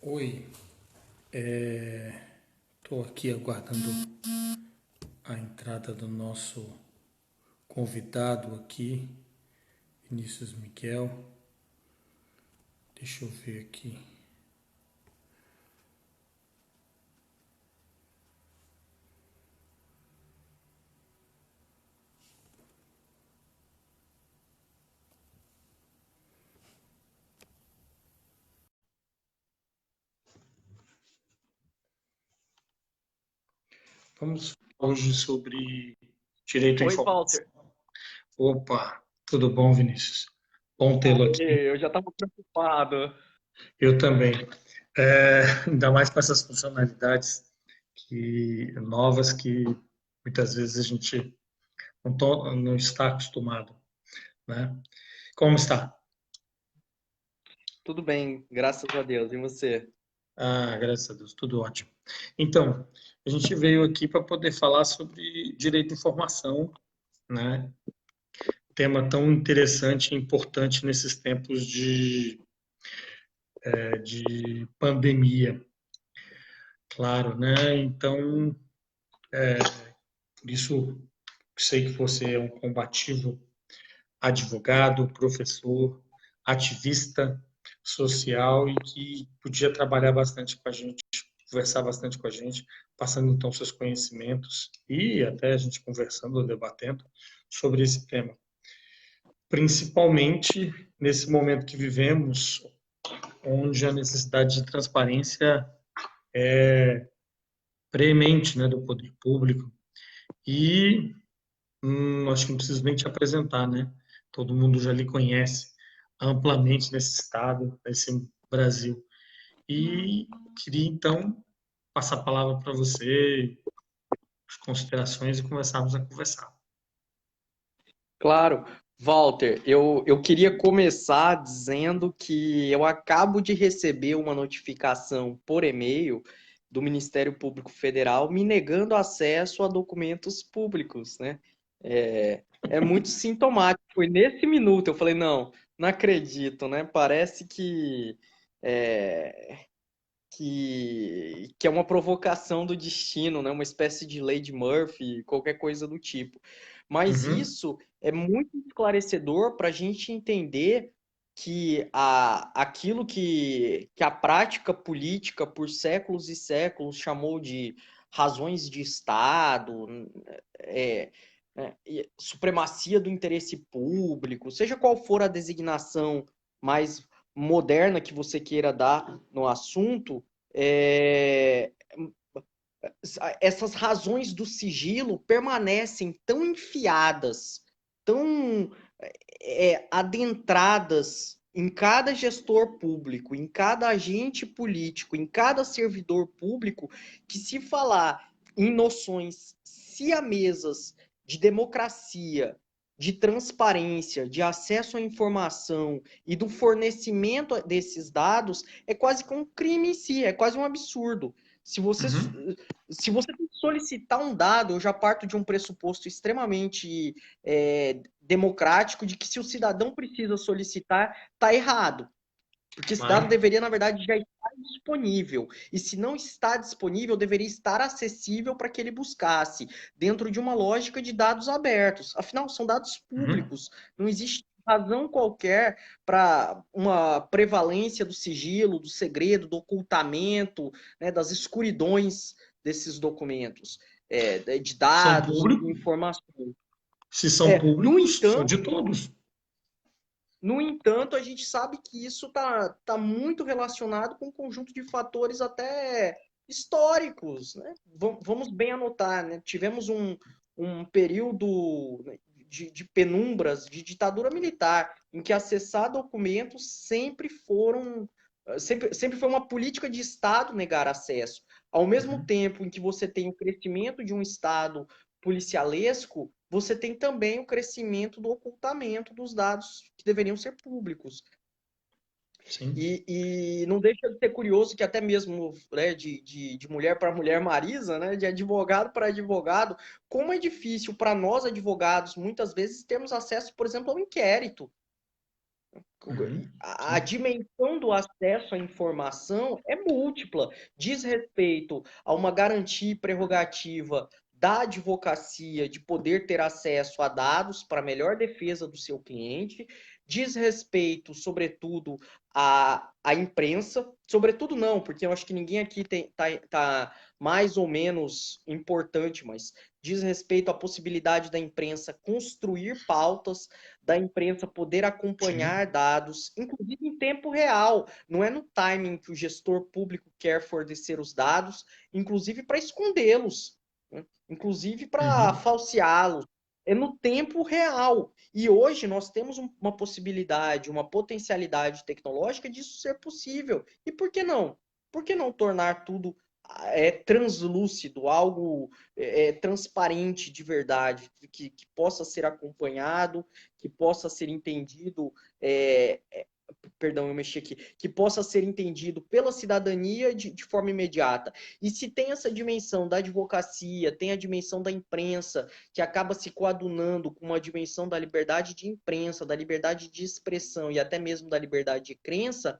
Oi, estou aqui aguardando a entrada do nosso convidado aqui, Vinícius Miguel. Deixa eu ver aqui. Vamos falar hoje sobre direito à Oi, informação. Walter. Opa, tudo bom, Vinícius? Bom tê-lo aqui. Eu já estava preocupado. Eu também. Ainda mais com essas funcionalidades novas que muitas vezes a gente não está acostumado, né? Como está? Tudo bem, graças a Deus. E você? Ah, graças a Deus, tudo ótimo. Então, a gente veio aqui para poder falar sobre direito à informação, né? Tema tão interessante e importante nesses tempos de pandemia, claro, né? Então, por isso, sei que você é um combativo advogado, professor, ativista social e que podia trabalhar bastante com a gente, conversar bastante com a gente, passando então seus conhecimentos e até a gente conversando, debatendo sobre esse tema. Principalmente nesse momento que vivemos, onde a necessidade de transparência é premente, né, do poder público e acho que não preciso nem te apresentar, né? Todo mundo já lhe conhece amplamente nesse estado, nesse Brasil. E queria então passar a palavra para você, as considerações e começarmos a conversar. Claro, Walter, eu queria começar dizendo que eu acabo de receber uma notificação por e-mail do Ministério Público Federal me negando acesso a documentos públicos, né? É muito sintomático. Foi nesse minuto, eu falei, não acredito, né? Parece é, que é uma provocação do destino, né? Uma espécie de lei de Murphy, qualquer coisa do tipo. Mas Uhum, isso é muito esclarecedor para a gente entender que aquilo que a prática política por séculos e séculos chamou de razões de Estado, é, supremacia do interesse público, seja qual for a designação mais moderna que você queira dar no assunto, é, essas razões do sigilo permanecem tão enfiadas, tão adentradas em cada gestor público, em cada agente político, em cada servidor público, que se falar em noções siamesas de democracia, de transparência, de acesso à informação e do fornecimento desses dados, é quase que um crime em si, é quase um absurdo. Se você, uhum, se você solicitar um dado, eu já parto de um pressuposto extremamente democrático de que se o cidadão precisa solicitar, está errado. Porque esse dado claro. deveria, na verdade, já estar disponível. E se não está disponível, deveria estar acessível para que ele buscasse, dentro de uma lógica de dados abertos. Afinal, são dados Uhum, públicos. Não existe razão qualquer para uma prevalência do sigilo, do segredo, do ocultamento, né, das escuridões desses documentos, de são dados, de públicos, informações. se são No públicos, são entanto, de todos. no entanto, a gente sabe que isso tá muito relacionado com um conjunto de fatores até históricos, né? Vamos bem anotar, né? Tivemos um período, né, de penumbras, de ditadura militar, em que acessar documentos sempre foi uma política de Estado negar acesso. Ao mesmo Uhum, tempo em que você tem o crescimento de um Estado policialesco, você tem também o crescimento do ocultamento dos dados que deveriam ser públicos. sim. E não deixa de ser curioso que até mesmo, né, de mulher para mulher Marisa, né, de advogado para advogado, como é difícil para nós advogados, muitas vezes, termos acesso, por exemplo, ao inquérito. Uhum, A sim, dimensão do acesso à informação é múltipla. Diz respeito a uma garantia e prerrogativa da advocacia de poder ter acesso a dados para melhor defesa do seu cliente, diz respeito, sobretudo, à imprensa, sobretudo não, porque eu acho que ninguém aqui tá mais ou menos importante, mas diz respeito à possibilidade da imprensa construir pautas, da imprensa poder sim. acompanhar dados, inclusive em tempo real. Não é no timing que o gestor público quer fornecer os dados, inclusive para escondê-los, né? Inclusive para Uhum, falseá-los. É no tempo real. E hoje nós temos uma possibilidade, uma potencialidade tecnológica disso ser possível. E por que não? Por que não tornar tudo translúcido, algo transparente de verdade, que possa ser acompanhado, que possa ser entendido, perdão, eu mexi aqui, que possa ser entendido pela cidadania de forma imediata. E se tem essa dimensão da advocacia, tem a dimensão da imprensa, que acaba se coadunando com uma dimensão da liberdade de imprensa, da liberdade de expressão e até mesmo da liberdade de crença,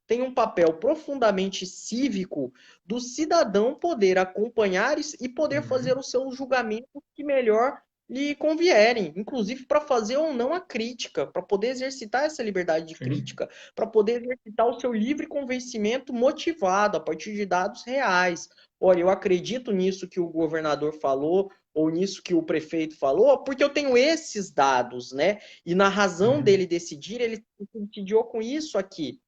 tem um papel profundamente cívico do cidadão poder acompanhar e poder fazer uhum, os seus julgamentos que melhor lhe convierem, inclusive para fazer ou não a crítica, para poder exercitar essa liberdade de sim. crítica, para poder exercitar o seu livre convencimento motivado a partir de dados reais. Olha, eu acredito nisso que o governador falou, ou nisso que o prefeito falou, porque eu tenho esses dados, né? E na razão Uhum, dele decidir, ele decidiu com isso aqui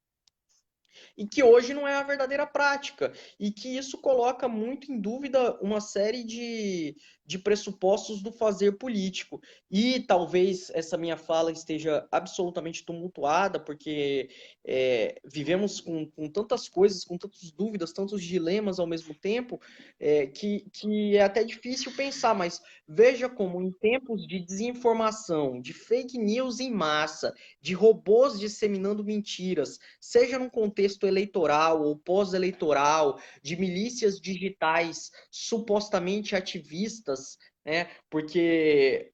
e que hoje não é a verdadeira prática, e que isso coloca muito em dúvida uma série de pressupostos do fazer político. E talvez essa minha fala esteja absolutamente tumultuada, porque vivemos com tantas coisas, com tantas dúvidas, tantos dilemas ao mesmo tempo, que é até difícil pensar, mas veja como em tempos de desinformação, de fake news em massa, de robôs disseminando mentiras, seja num contexto eleitoral ou pós-eleitoral, de milícias digitais supostamente ativistas, né? Porque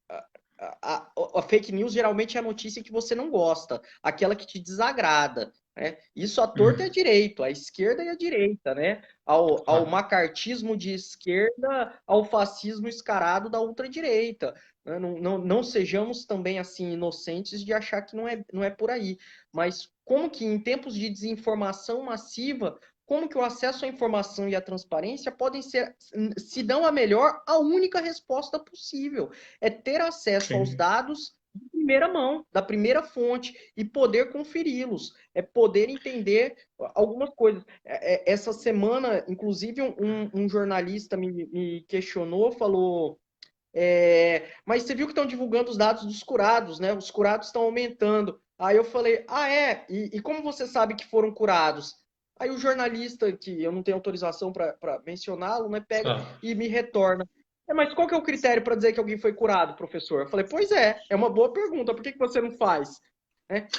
a fake news geralmente é a notícia que você não gosta, aquela que te desagrada. Né? Isso à torta e à uhum, direita, à esquerda e à direita, né? Ao claro. macartismo de esquerda, ao fascismo escarado da ultradireita. Né? Não sejamos também assim inocentes de achar que não é por aí. Mas como que em tempos de desinformação massiva, como que o acesso à informação e à transparência podem ser, se não a melhor, a única resposta possível. É ter acesso aos Sim. dados de primeira mão, da primeira fonte, e poder conferi-los, é poder entender algumas coisas. Essa semana, inclusive, um jornalista me questionou, falou mas você viu que estão divulgando os dados dos curados, né? Os curados estão aumentando. Aí eu falei, ah, é? E como você sabe que foram curados? Aí o jornalista, que eu não tenho autorização para mencioná-lo, né, pega Claro. e me retorna. Mas qual que é o critério para dizer que alguém foi curado, professor? Eu falei, pois é uma boa pergunta, por que que você não faz?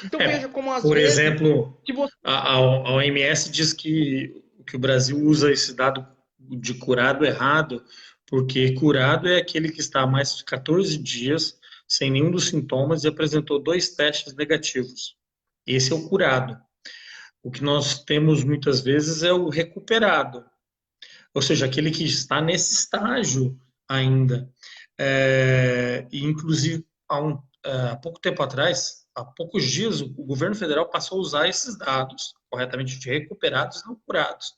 Então veja como às Por vezes, exemplo, se você. a OMS diz que o Brasil usa esse dado de curado errado, porque curado é aquele que está há mais de 14 dias sem nenhum dos sintomas e apresentou dois testes negativos. Esse é o curado. O que nós temos muitas vezes é o recuperado, ou seja, aquele que está nesse estágio ainda. E, inclusive, há pouco tempo atrás, há poucos dias, o governo federal passou a usar esses dados, corretamente, de recuperados e não curados.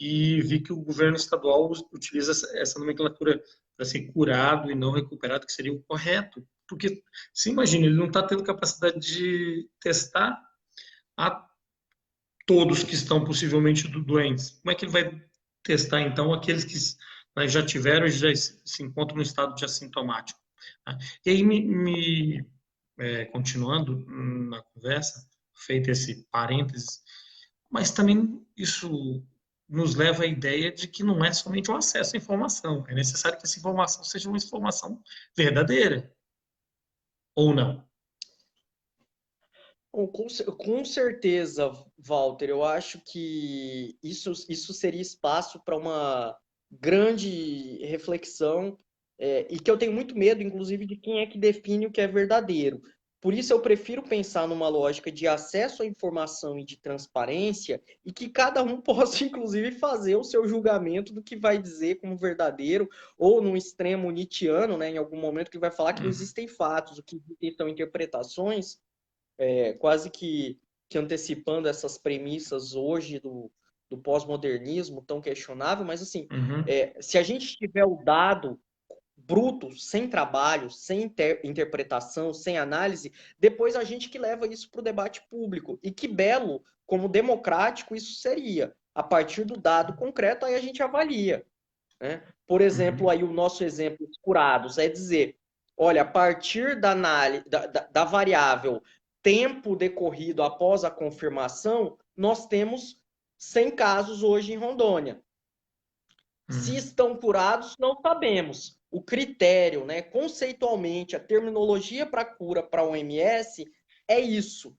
E vi que o governo estadual utiliza essa nomenclatura para ser curado e não recuperado, que seria o correto. Porque, se imagina, ele não está tendo capacidade de testar a todos que estão possivelmente doentes. Como é que ele vai testar, então, aqueles que, né, já tiveram e já se encontram no estado de assintomático? Tá? E aí, continuando na conversa, feito esse parênteses, mas também isso nos leva à ideia de que não é somente o acesso à informação, é necessário que essa informação seja uma informação verdadeira, ou não. Bom, com certeza, Walter, eu acho que isso seria espaço para uma grande reflexão, e que eu tenho muito medo, inclusive, de quem é que define o que é verdadeiro. Por isso eu prefiro pensar numa lógica de acesso à informação e de transparência e que cada um possa, inclusive, fazer o seu julgamento do que vai dizer como verdadeiro, ou num extremo nietzschiano, né, em algum momento, que vai falar que não Uhum. existem fatos, o que existem são interpretações, quase que antecipando essas premissas hoje do pós-modernismo tão questionável, mas assim, Uhum. se a gente tiver o dado bruto, sem trabalho, sem interpretação, sem análise, depois a gente que leva isso para o debate público. E que belo, como democrático, isso seria. A partir do dado concreto, aí a gente avalia. Né? Por exemplo, Uhum. aí o nosso exemplo dos curados é dizer, olha, a partir da, análise, da variável tempo decorrido após a confirmação, nós temos 100 casos hoje em Rondônia. Se Uhum. estão curados, não sabemos. O critério, né, conceitualmente, a terminologia para cura para a OMS é isso.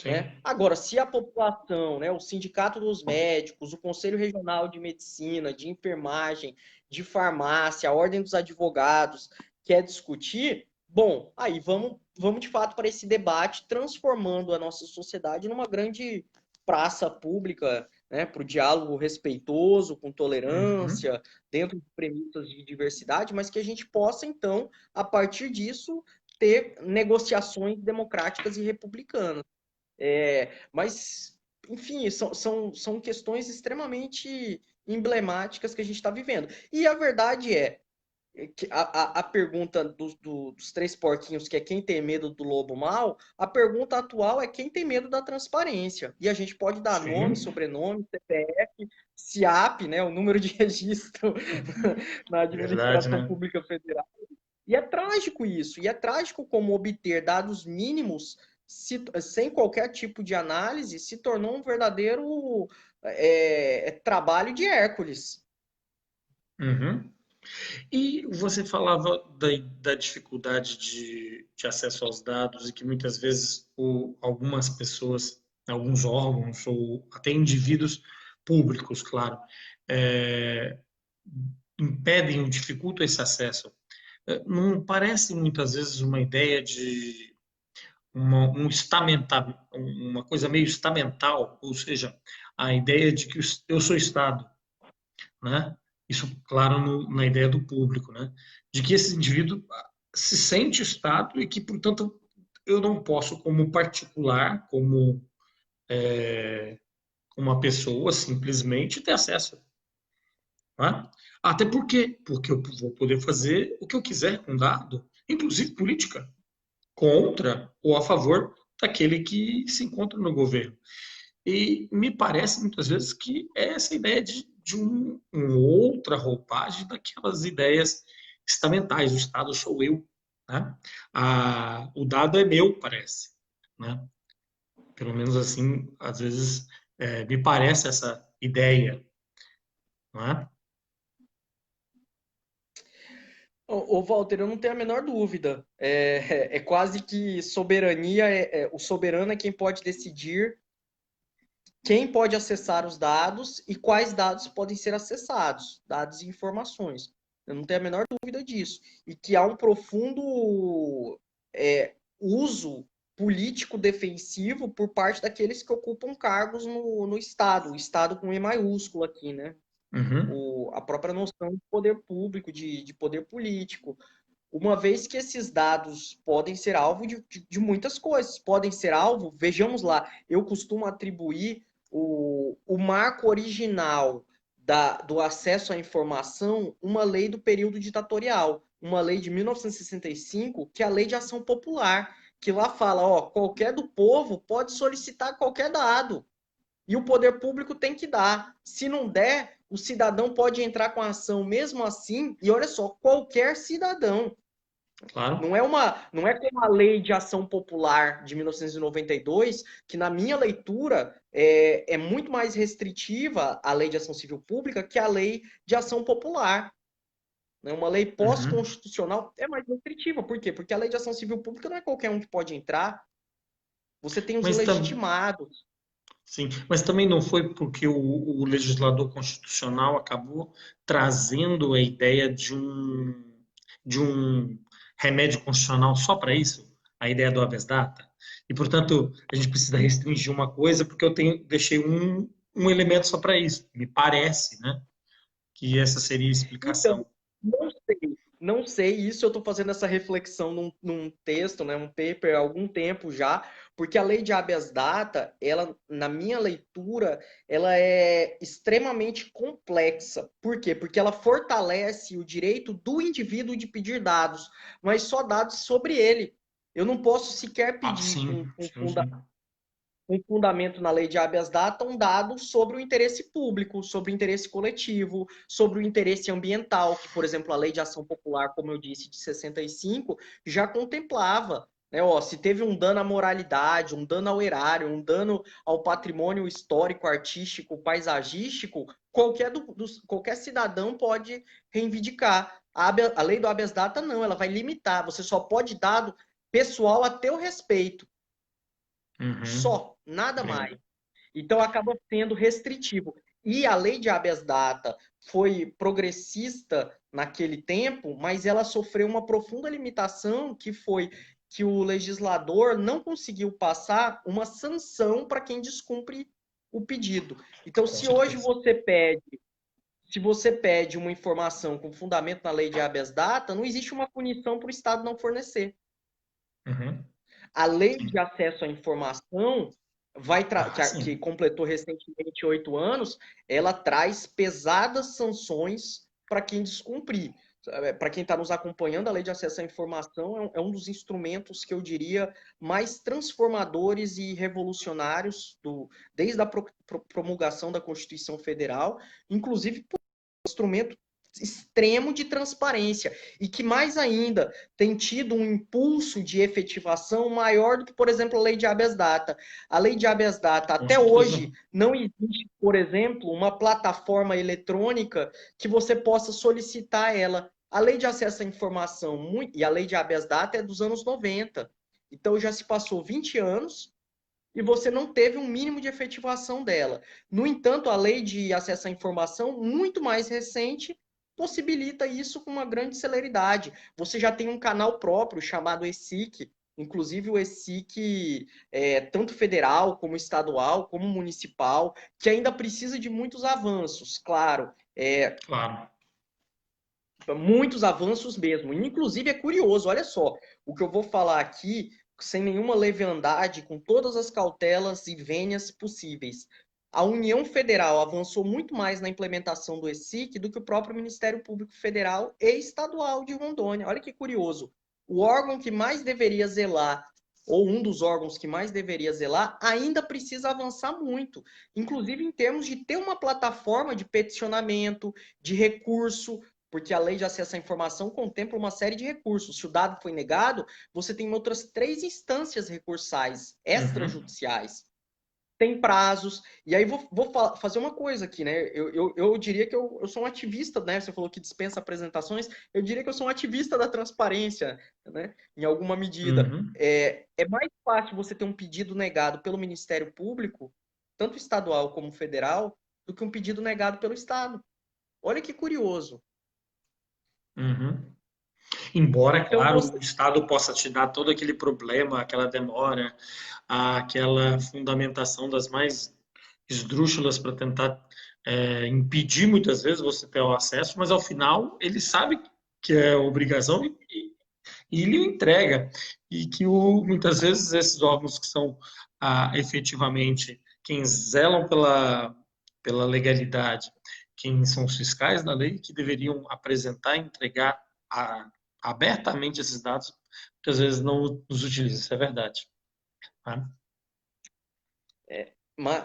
Sim. Né? Agora, se a população, né, o Sindicato dos Médicos, o Conselho Regional de Medicina, de Enfermagem, de Farmácia, a Ordem dos Advogados quer discutir, bom, aí vamos de fato para esse debate, transformando a nossa sociedade numa grande praça pública, né, para o diálogo respeitoso, com Uhum. tolerância, dentro de premissas de diversidade, mas que a gente possa, então, a partir disso, ter negociações democráticas e republicanas. Mas, enfim, são questões extremamente emblemáticas que a gente está vivendo. E a verdade é que a pergunta dos três porquinhos, que é quem tem medo do lobo mau, a pergunta atual é quem tem medo da transparência. E a gente pode dar nome, Sim. sobrenome, CPF, SIAP, né, o número de registro na Verdade, administração né? pública federal. E é trágico isso. E é trágico como obter dados mínimos sem qualquer tipo de análise se tornou um verdadeiro trabalho de Hércules. Uhum. E você falava da dificuldade de acesso aos dados e que muitas vezes algumas pessoas, alguns órgãos ou até indivíduos públicos, claro, é, impedem ou dificultam esse acesso. Não parece muitas vezes uma ideia de uma coisa meio estamental, ou seja, a ideia de que eu sou Estado, né? Isso, claro, na ideia do público, né? De que esse indivíduo se sente Estado e que, portanto, eu não posso, como particular, como uma pessoa, simplesmente ter acesso. Né? Até porque eu vou poder fazer o que eu quiser com dado, inclusive política, contra ou a favor daquele que se encontra no governo. E me parece muitas vezes que é essa ideia de uma outra roupagem daquelas ideias estamentais. O Estado sou eu. Né? O dado é meu, parece. Né? Pelo menos assim, às vezes, me parece essa ideia. Não é? Ô, Walter, eu não tenho a menor dúvida. É quase que soberania, o soberano é quem pode decidir quem pode acessar os dados e quais dados podem ser acessados, dados e informações. Eu não tenho a menor dúvida disso. E que há um profundo uso político defensivo por parte daqueles que ocupam cargos no Estado, o Estado com E maiúsculo aqui, né? Uhum. A própria noção de poder público, de poder político. Uma vez que esses dados podem ser alvo de muitas coisas, podem ser alvo, vejamos lá, eu costumo atribuir o marco original do acesso à informação uma lei do período ditatorial, uma lei de 1965, que é a Lei de Ação Popular, que lá fala, ó, qualquer do povo pode solicitar qualquer dado. E o poder público tem que dar. Se não der, o cidadão pode entrar com a ação mesmo assim, e olha só, qualquer cidadão. Claro. Não é como a Lei de Ação Popular de 1992, que na minha leitura é muito mais restritiva a Lei de Ação Civil Pública que a Lei de Ação Popular. Né? Uma lei Uhum. pós-constitucional é mais restritiva. Por quê? Porque a Lei de Ação Civil Pública não é qualquer um que pode entrar. Você tem os Mas, legitimados. sim, mas também não foi porque o legislador constitucional acabou trazendo a ideia de um remédio constitucional só para isso? a ideia do habeas data? E, portanto, a gente precisa restringir uma coisa porque deixei um elemento só para isso. Me parece, né, que essa seria a Então, explicação. não sei. Não sei, isso eu estou fazendo essa reflexão num texto, né, um paper há algum tempo já, porque a lei de habeas data, ela, na minha leitura, ela é extremamente complexa. Por quê? Porque ela fortalece o direito do indivíduo de pedir dados, mas só dados sobre ele. Eu não posso sequer Ah, pedir sim, sim, sim. um fundamento na lei de habeas data, um dado sobre o interesse público, sobre o interesse coletivo, sobre o interesse ambiental, que, por exemplo, a lei de ação popular, como eu disse, de 65, já contemplava. Né? Ó, se teve um dano à moralidade, um dano ao erário, um dano ao patrimônio histórico, artístico, paisagístico, qualquer cidadão pode reivindicar. A lei do habeas data não, ela vai limitar. Você só pode dado pessoal a teu respeito. Uhum. Só, nada É. mais. Então acaba sendo restritivo. E a lei de habeas data foi progressista naquele tempo, mas ela sofreu uma profunda limitação que foi que o legislador não conseguiu passar uma sanção para quem descumpre o pedido. Então, Com certeza. se você pede uma informação com fundamento na lei de habeas data, não existe uma punição para o Estado não fornecer. Uhum. A lei de Sim. acesso à informação Ah, que sim. completou recentemente 8 anos, ela traz pesadas sanções para quem descumprir. Para quem está nos acompanhando, a lei de acesso à informação é um dos instrumentos que eu diria mais transformadores e revolucionários desde a promulgação da Constituição Federal, inclusive por um instrumento extremo de transparência e que mais ainda tem tido um impulso de efetivação maior do que, por exemplo, a lei de habeas data. A lei de habeas data Com até certeza. hoje não existe, por exemplo, uma plataforma eletrônica que você possa solicitar ela. A lei de acesso à informação e a lei de habeas data é dos anos 90. Então já se passou 20 anos e você não teve um mínimo de efetivação dela. No entanto, a lei de acesso à informação, muito mais recente, possibilita isso com uma grande celeridade. Você já tem um canal próprio chamado ESIC, inclusive o ESIC, tanto federal como estadual, como municipal, que ainda precisa de muitos avanços, claro. Claro. Muitos avanços mesmo. Inclusive é curioso, olha só, o que eu vou falar aqui, sem nenhuma leviandade, com todas as cautelas e vênias possíveis. A União Federal avançou muito mais na implementação do ESIC do que o próprio Ministério Público Federal e Estadual de Rondônia. Olha que curioso. O órgão que mais deveria zelar, ou um dos órgãos que mais deveria zelar, ainda precisa avançar muito, inclusive em termos de ter uma plataforma de peticionamento, de recurso, porque a lei de acesso à informação contempla uma série de recursos. Se o dado foi negado, você tem outras 3 instâncias recursais Uhum. extrajudiciais. Tem prazos. E aí vou fazer uma coisa aqui, né? Eu diria que eu sou um ativista, né? Você falou que dispensa apresentações. Eu diria que eu sou um ativista da transparência, né? Em alguma medida. Uhum. É mais fácil você ter um pedido negado pelo Ministério Público, tanto estadual como federal, do que um pedido negado pelo Estado. Olha que curioso. Uhum. Embora, é Então, claro, você o Estado possa te dar todo aquele problema, aquela demora, aquela fundamentação das mais esdrúxulas para tentar impedir muitas vezes você ter o acesso, mas ao final ele sabe que é obrigação e ele o entrega. E que muitas vezes esses órgãos que são efetivamente quem zelam pela legalidade, quem são os fiscais da lei, que deveriam apresentar e entregar a, abertamente esses dados, muitas vezes não os utilizam, isso é verdade. Tá?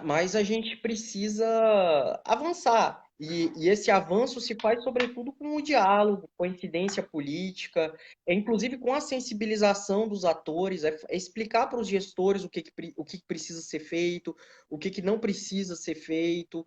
Mas a gente precisa avançar. E esse avanço se faz, sobretudo, com o diálogo, com a incidência política, inclusive com a sensibilização dos atores, é explicar para os gestores o que precisa ser feito, o que não precisa ser feito.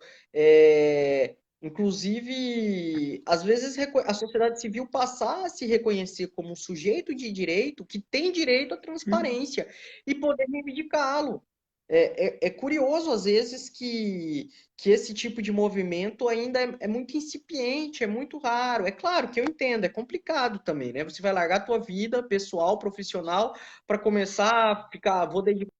Inclusive, às vezes, a sociedade civil passar a se reconhecer como um sujeito de direito que tem direito à Hum, transparência e poder reivindicá-lo. É curioso, às vezes, que esse tipo de movimento ainda é muito incipiente, é muito raro. É claro que eu entendo, é complicado também, né? Você vai largar a tua vida pessoal, profissional, para começar a ficar, vou dedicar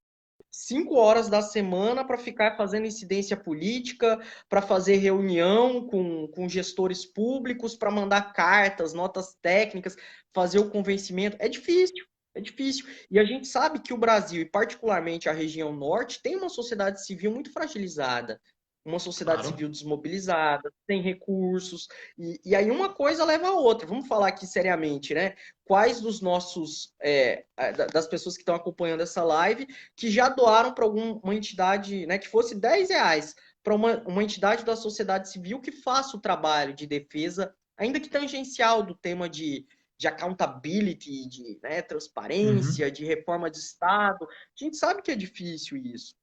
5 horas da semana para ficar fazendo incidência política, para fazer reunião com gestores públicos, para mandar cartas, notas técnicas, fazer o convencimento. É difícil, é difícil. E a gente sabe que o Brasil, e particularmente a região norte, tem uma sociedade civil muito fragilizada. Uma sociedade Claro. civil desmobilizada, sem recursos, e aí uma coisa leva a outra. Vamos falar aqui seriamente, né? Quais dos nossos, das pessoas que estão acompanhando essa live, que já doaram para alguma entidade, né, que fosse R$ 10 para uma entidade da sociedade civil que faça o trabalho de defesa, ainda que tangencial, do tema de accountability, de, né, transparência, Uhum. de reforma de Estado. A gente sabe que é difícil isso.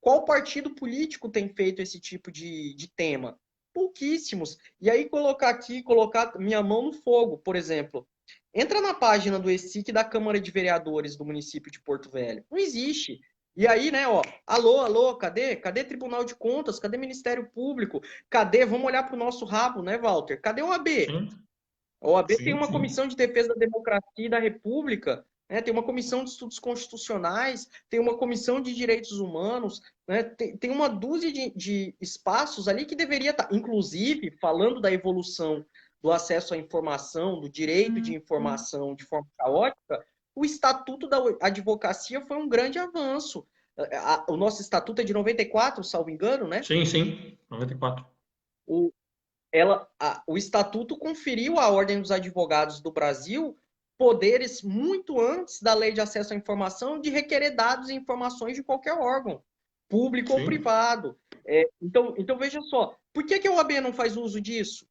Qual partido político tem feito esse tipo de tema? Pouquíssimos. E aí colocar aqui, colocar minha mão no fogo, por exemplo. Entra na página do ESIC da Câmara de Vereadores do município de Porto Velho. Não existe. E aí, né, ó, alô, alô, cadê? Cadê Tribunal de Contas? Cadê Ministério Público? Cadê? Vamos olhar para o nosso rabo, né, Walter? Cadê o AB? Sim, A OAB tem sim, uma sim. comissão de defesa da democracia e da república, né? Tem uma comissão de estudos constitucionais, tem uma comissão de direitos humanos, né? Tem uma dúzia de espaços ali que deveria estar, inclusive, falando da evolução do acesso à informação, do direito de informação de forma caótica, o Estatuto da Advocacia foi um grande avanço. O nosso Estatuto é de 94, salvo engano, né? Sim, sim. 94. O, o Estatuto conferiu à Ordem dos Advogados do Brasil poderes muito antes da Lei de Acesso à Informação de requerer dados e informações de qualquer órgão, público ou Sim. privado. Então veja só, por que a OAB não faz uso disso?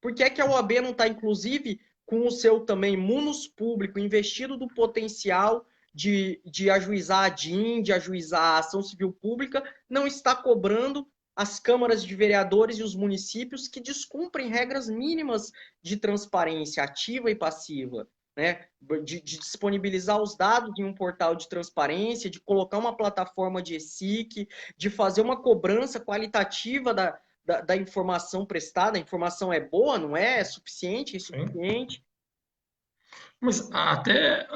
Por que a OAB não está, inclusive, com o seu também munus público investido do potencial de ajuizar a DIN, de ajuizar a ação civil pública, não está cobrando as câmaras de vereadores e os municípios que descumprem regras mínimas de transparência ativa e passiva, né? De disponibilizar os dados em um portal de transparência, de colocar uma plataforma de ESIC, de fazer uma cobrança qualitativa da informação prestada. A informação é boa, não é? É suficiente, é Sim. insuficiente? Mas até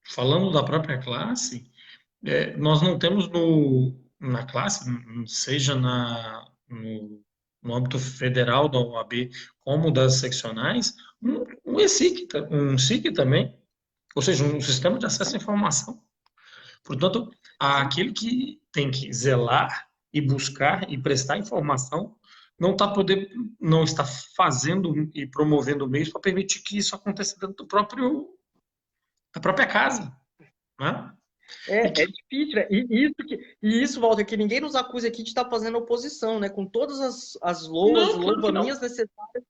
falando da própria classe, nós não temos na classe, seja no âmbito federal da OAB como das seccionais, um ESIC, um SIC também, ou seja, um sistema de acesso à informação. Portanto, Sim. aquele que tem que zelar e buscar e prestar informação não está fazendo e promovendo meios para permitir que isso aconteça dentro da própria casa, né? E É que, difícil, né? E isso, Walter, que ninguém nos acusa aqui de estar fazendo oposição, né? Com todas as loas e não, claro que louvanias não. necessárias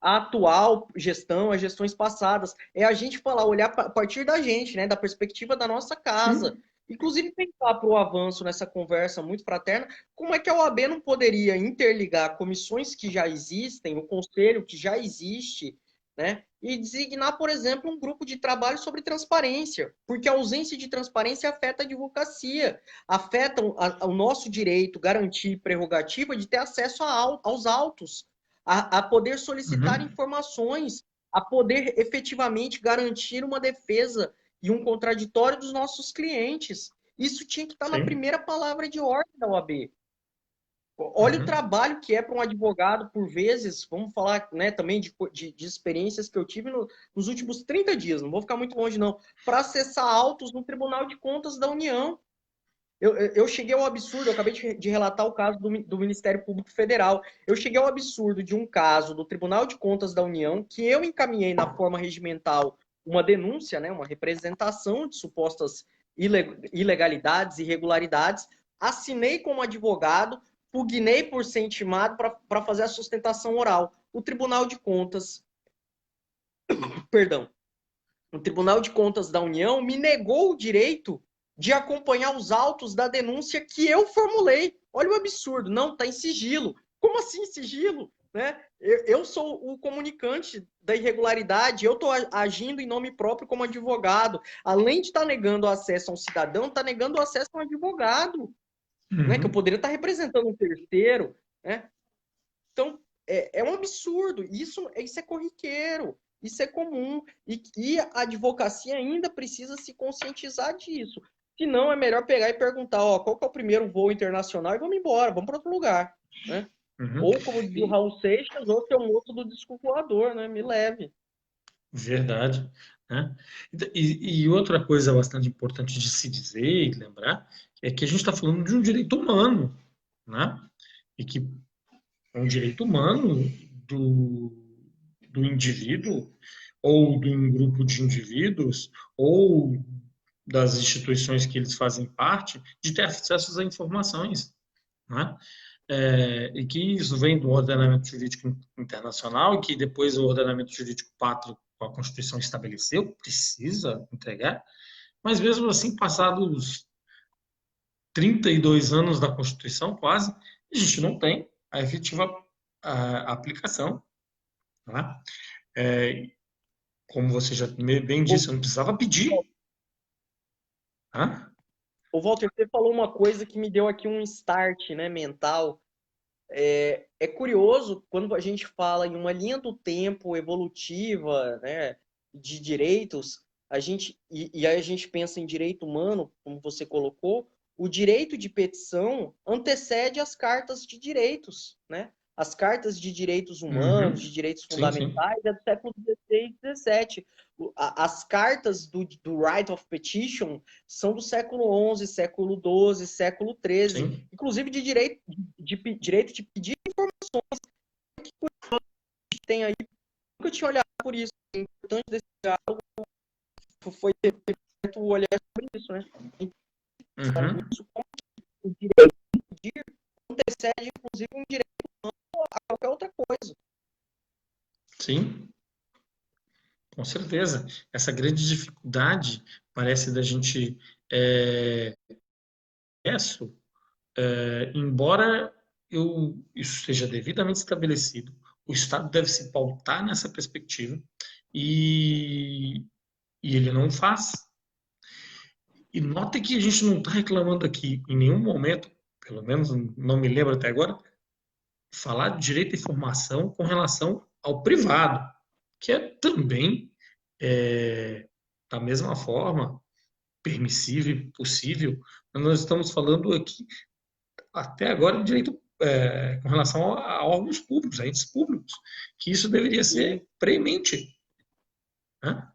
à atual gestão, às gestões passadas. É a gente falar, olhar a partir da gente, né? Da perspectiva da nossa casa. Sim. Inclusive, pensar para o avanço nessa conversa muito fraterna, como é que a OAB não poderia interligar comissões que já existem, o conselho que já existe, né? E designar, por exemplo, um grupo de trabalho sobre transparência, porque a ausência de transparência afeta a advocacia, afeta o nosso direito, garantir prerrogativa de ter acesso aos autos, a poder solicitar Uhum. informações, a poder efetivamente garantir uma defesa e um contraditório dos nossos clientes. Isso tinha que estar na Sim. primeira palavra de ordem da OAB. Olha o Uhum. trabalho que é para um advogado, por vezes, vamos falar, né, também de experiências que eu tive nos últimos 30 dias, não vou ficar muito longe não, para acessar autos no Tribunal de Contas da União. Eu cheguei ao absurdo, eu acabei de relatar o caso do Ministério Público Federal. Eu cheguei ao absurdo de um caso do Tribunal de Contas da União, que eu encaminhei na forma regimental uma denúncia, né, uma representação de supostas ilegalidades, irregularidades, assinei como advogado, pugnei por ser intimado para fazer a sustentação oral. O Tribunal de Contas, perdão, o Tribunal de Contas da União me negou o direito de acompanhar os autos da denúncia que eu formulei. Olha o absurdo. Não, está em sigilo. Como assim sigilo? né? Eu sou o comunicante da irregularidade, eu estou agindo em nome próprio como advogado. Além de estar negando acesso a um cidadão, está negando acesso a um advogado, né? Que eu Uhum. poderia estar representando um terceiro, né? Então, é um absurdo. Isso é corriqueiro, isso é comum. E a advocacia ainda precisa se conscientizar disso. Se não, é melhor pegar e perguntar, ó, qual que é o primeiro voo internacional e vamos embora, vamos para outro lugar, né? Uhum. Ou, como dizia o Raul Seixas, ou ser um moço do disco voador, né? Me leve. Verdade, né? E outra coisa bastante importante de se dizer e lembrar é que a gente está falando de um direito humano, né? E que é um direito humano do, do indivíduo ou de um grupo de indivíduos ou das instituições que eles fazem parte de ter acesso a informações, né? E que isso vem do ordenamento jurídico internacional e que depois o ordenamento jurídico pátrio, a Constituição estabeleceu, precisa entregar, mas mesmo assim, passados 32 anos da Constituição, quase, a gente não tem a efetiva aplicação. Né? É, como você já bem Ô, disse, eu não precisava pedir. Né? ô, Walter, você falou uma coisa que me deu aqui um start, né, mental. É curioso quando a gente fala em uma linha do tempo evolutiva, né, de direitos, e aí a gente pensa em direito humano, como você colocou, o direito de petição antecede as cartas de direitos, né? As cartas de direitos humanos, Uhum. de direitos Sim, sim. fundamentais, é do século XVI e XVII. As cartas do Right of Petition são do século XI, século XII, século XIII, Sim. inclusive de direito de pedir que tem aí. Nunca tinha olhado por isso. O importante desse diálogo foi ter feito o olhar sobre isso, né? Então, Uhum. isso como o direito de pedir antecede, inclusive, um direito a qualquer outra coisa. Sim, com certeza. Essa grande dificuldade parece da gente isso, embora isso seja devidamente estabelecido, o Estado deve se pautar nessa perspectiva e, e ele não faz. E note que a gente não está reclamando aqui em nenhum momento, pelo menos não me lembro até agora, falar de direito à informação com relação ao privado, que é também, é, da mesma forma, permissível e possível. Nós estamos falando aqui, até agora, de direito com relação a órgãos públicos, a entes públicos, que isso deveria Sim, ser premente. Né?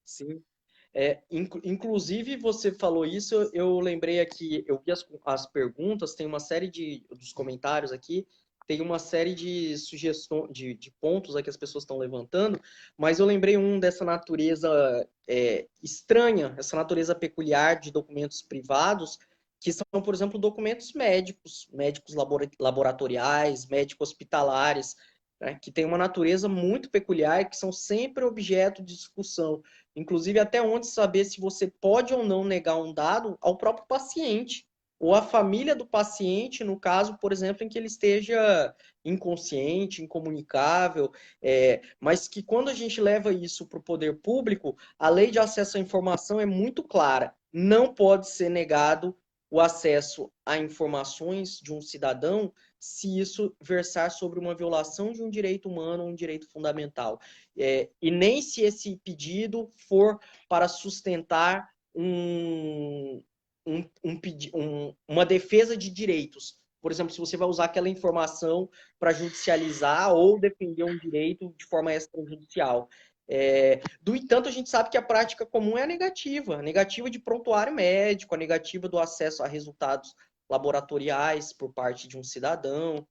sim. Inclusive, você falou isso, eu lembrei aqui, eu vi as perguntas, tem uma série dos comentários aqui, tem uma série de sugestões, de pontos aqui que as pessoas estão levantando, mas eu lembrei um dessa natureza estranha, essa natureza peculiar de documentos privados, que são, por exemplo, documentos médicos, médicos laboratoriais, médicos hospitalares, né, que têm uma natureza muito peculiar e que são sempre objeto de discussão. Inclusive, até onde saber se você pode ou não negar um dado ao próprio paciente, ou à família do paciente, no caso, por exemplo, em que ele esteja inconsciente, incomunicável, mas que quando a gente leva isso para o poder público, a lei de acesso à informação é muito clara. Não pode ser negado o acesso a informações de um cidadão se isso versar sobre uma violação de um direito humano ou um direito fundamental. E nem se esse pedido for para sustentar uma defesa de direitos. Por exemplo, se você vai usar aquela informação para judicializar ou defender um direito de forma extrajudicial. Do entanto, a gente sabe que a prática comum é a negativa de prontuário médico, a negativa do acesso a resultados laboratoriais por parte de um cidadão.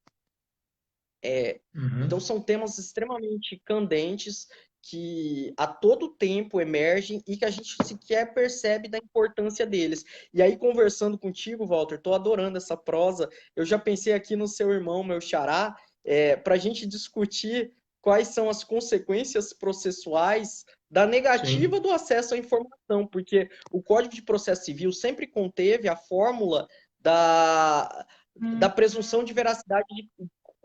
Então, Uhum. são temas extremamente candentes que a todo tempo emergem e que a gente sequer percebe da importância deles. E aí, conversando contigo, Walter, estou adorando essa prosa. Eu já pensei aqui no seu irmão, meu xará, para a gente discutir quais são as consequências processuais da negativa Sim. do acesso à informação, porque o Código de Processo Civil sempre conteve a fórmula da presunção de veracidade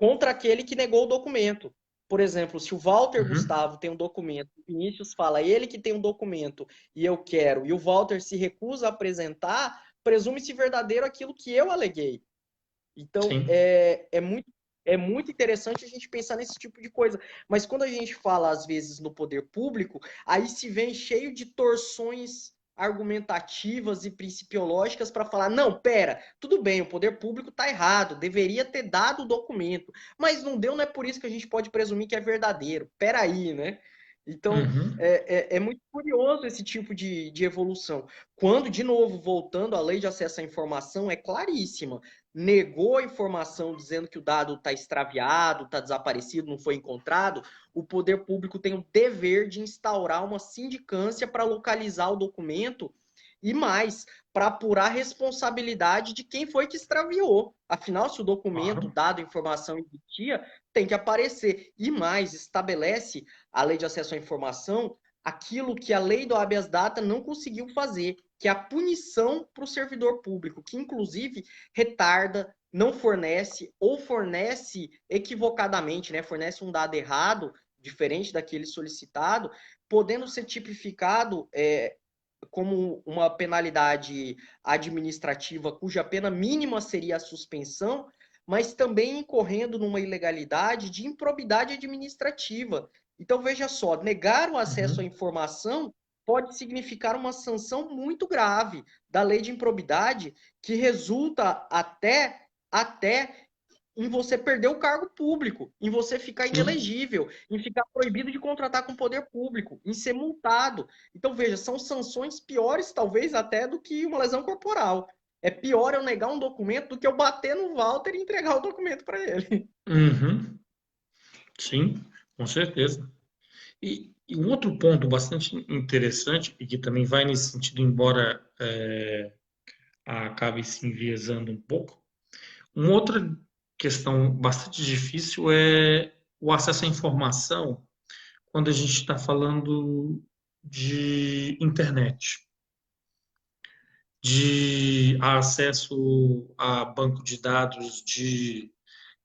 contra aquele que negou o documento. Por exemplo, se o Walter Uhum. Gustavo tem um documento, o Vinícius fala ele que tem um documento e eu quero, e o Walter se recusa a apresentar, presume-se verdadeiro aquilo que eu aleguei. Então, Sim. é muito interessante a gente pensar nesse tipo de coisa. Mas quando a gente fala, às vezes, no poder público, aí se vem cheio de torções argumentativas e principiológicas para falar: não, pera, tudo bem, o poder público está errado, deveria ter dado o documento, mas não deu, não é por isso que a gente pode presumir que é verdadeiro. Pera aí, né? Então, Uhum. é muito curioso esse tipo de evolução. Quando, de novo, voltando à lei de acesso à informação, é claríssima, negou a informação dizendo que o dado está extraviado, está desaparecido, não foi encontrado, o poder público tem o dever de instaurar uma sindicância para localizar o documento e mais, para apurar a responsabilidade de quem foi que extraviou. Afinal, se o documento, Claro. dado a informação existia, tem que aparecer. E mais, estabelece a lei de acesso à informação aquilo que a lei do habeas data não conseguiu fazer, que é a punição para o servidor público, que inclusive retarda, não fornece ou fornece equivocadamente, né? Fornece um dado errado, diferente daquele solicitado, podendo ser tipificado como uma penalidade administrativa cuja pena mínima seria a suspensão, mas também incorrendo numa ilegalidade de improbidade administrativa. Então, veja só, negar o acesso à Uhum. informação pode significar uma sanção muito grave da lei de improbidade, que resulta até em você perder o cargo público, em você ficar Sim. inelegível, em ficar proibido de contratar com o poder público, em ser multado. Então, veja, são sanções piores, talvez, até do que uma lesão corporal. É pior eu negar um documento do que eu bater no Walter e entregar o documento para ele. Uhum. Sim, com certeza. E um outro ponto bastante interessante, e que também vai nesse sentido, embora acabe se enviesando um pouco, uma outra questão bastante difícil é o acesso à informação quando a gente está falando de internet, de acesso a banco de dados de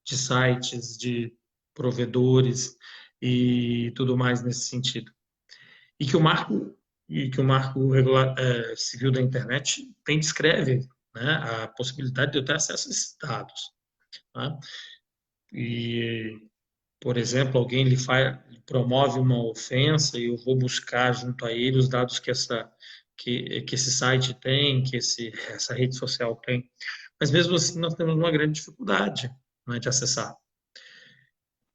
sites, de provedores e tudo mais nesse sentido. E que o marco civil da internet tem descreve, né, a possibilidade de eu ter acesso a esses dados, tá? E, por exemplo, alguém promove uma ofensa e eu vou buscar junto a ele os dados que esse site tem, essa rede social tem. Mas mesmo assim nós temos uma grande dificuldade, né, de acessar.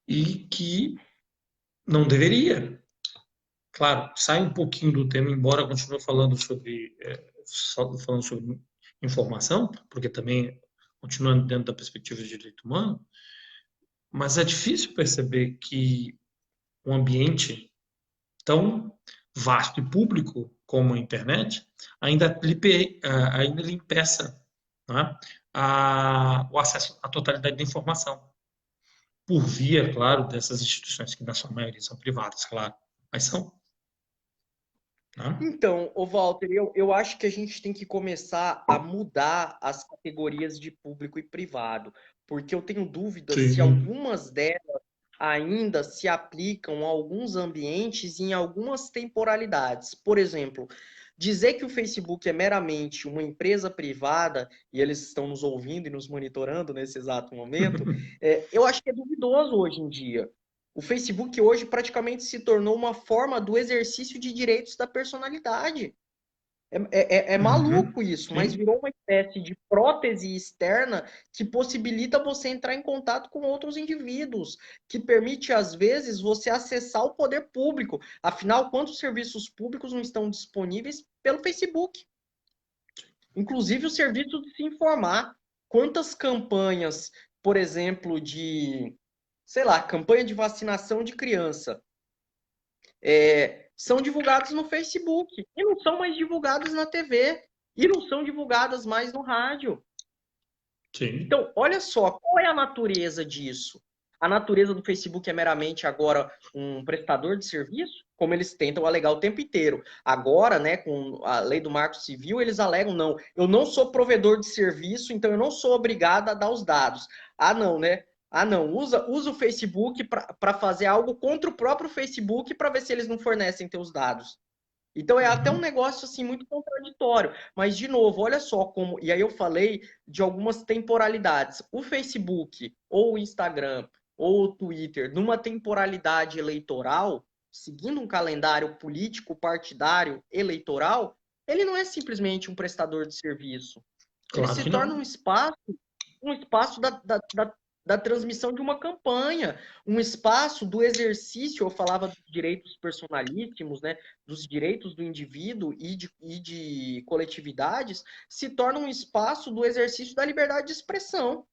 E que não deveria. Claro, sai um pouquinho do tema, embora continue falando sobre informação, porque também continuando dentro da perspectiva de direito humano, mas é difícil perceber que um ambiente tão vasto e público como a internet ainda lhe impeça, né, o acesso à totalidade da informação, por via, claro, dessas instituições que na sua maioria são privadas, claro, mas são, né? Então, ô Walter, eu acho que a gente tem que começar a mudar as categorias de público e privado, porque eu tenho dúvidas se Sim. algumas delas ainda se aplicam a alguns ambientes e em algumas temporalidades. Por exemplo, dizer que o Facebook é meramente uma empresa privada, e eles estão nos ouvindo e nos monitorando nesse exato momento, eu acho que é duvidoso hoje em dia. O Facebook hoje praticamente se tornou uma forma do exercício de direitos da personalidade. É Uhum. maluco isso, mas Sim. virou uma espécie de prótese externa que possibilita você entrar em contato com outros indivíduos, que permite, às vezes, você acessar o poder público. Afinal, quantos serviços públicos não estão disponíveis pelo Facebook? Inclusive o serviço de se informar. Quantas campanhas, por exemplo, sei lá, campanha de vacinação de criança, são divulgadas no Facebook e não são mais divulgadas na TV e não são divulgadas mais no rádio. Sim. Então, olha só, qual é a natureza disso? A natureza do Facebook é meramente agora um prestador de serviço, como eles tentam alegar o tempo inteiro. Agora, né, com a lei do Marco Civil, eles alegam, não, eu não sou provedor de serviço, então eu não sou obrigado a dar os dados. Ah, não, né? Ah, não, usa o Facebook para fazer algo contra o próprio Facebook para ver se eles não fornecem teus dados. Então é até um Uhum. negócio assim muito contraditório. Mas de novo, olha só como, e aí eu falei de algumas temporalidades. O Facebook ou o Instagram ou o Twitter, numa temporalidade eleitoral, seguindo um calendário político partidário eleitoral, ele não é simplesmente um prestador de serviço. Ele Claro se que torna não. um espaço da transmissão de uma campanha, um espaço do exercício, eu falava dos direitos personalíssimos, né, dos direitos do indivíduo e de coletividades, se torna um espaço do exercício da liberdade de expressão,